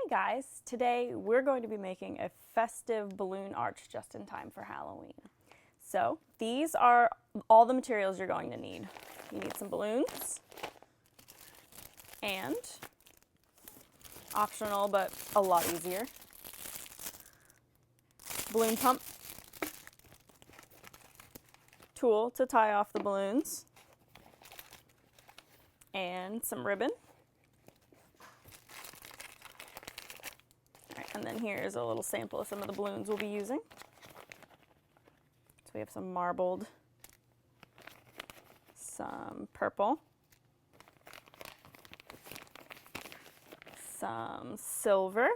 guys, today we're going to be making a festive balloon arch just in time for Halloween. So these are all the materials you're going to need. You need some balloons and, optional but a lot easier, balloon pump, tool to tie off the balloons, and some ribbon. And then here's a little sample of some of the balloons we'll be using. So we have some marbled, some purple, some silver.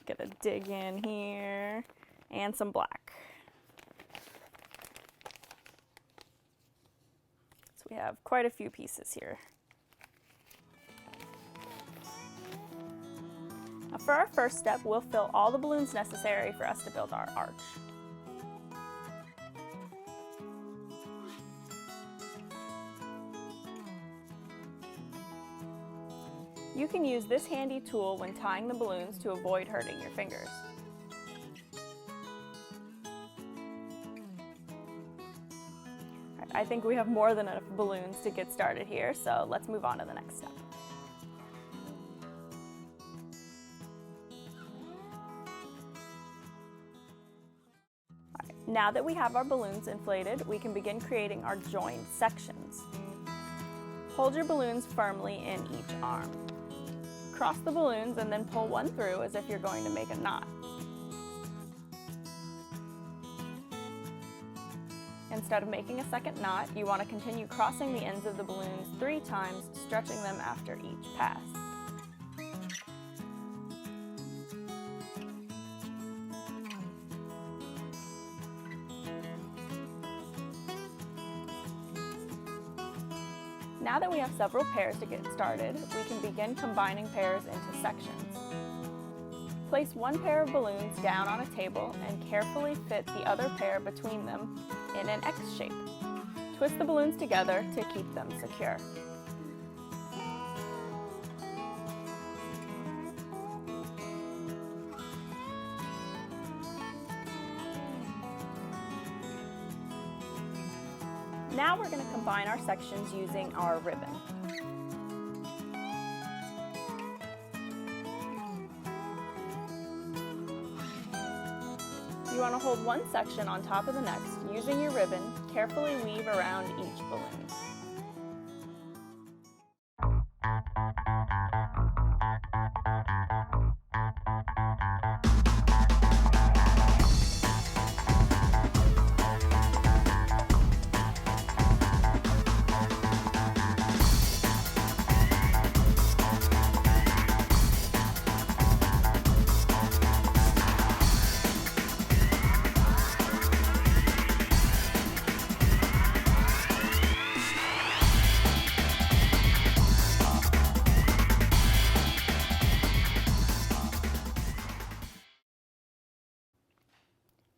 Get a dig in here, and some black. So we have quite a few pieces here. Now for our first step, we'll fill all the balloons necessary for us to build our arch. You can use this handy tool when tying the balloons to avoid hurting your fingers. I think we have more than enough balloons to get started here, so let's move on to the next step. Now that we have our balloons inflated, we can begin creating our joined sections. Hold your balloons firmly in each arm. Cross the balloons and then pull one through as if you're going to make a knot. Instead of making a second knot, you want to continue crossing the ends of the balloons 3 times, stretching them after each pass. Now that we have several pairs to get started, we can begin combining pairs into sections. Place one pair of balloons down on a table and carefully fit the other pair between them in an X shape. Twist the balloons together to keep them secure. Now we're going to combine our sections using our ribbon. You want to hold one section on top of the next. Using your ribbon, carefully weave around each balloon.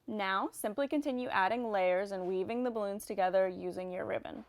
Now, simply continue adding layers and weaving the balloons together using your ribbon.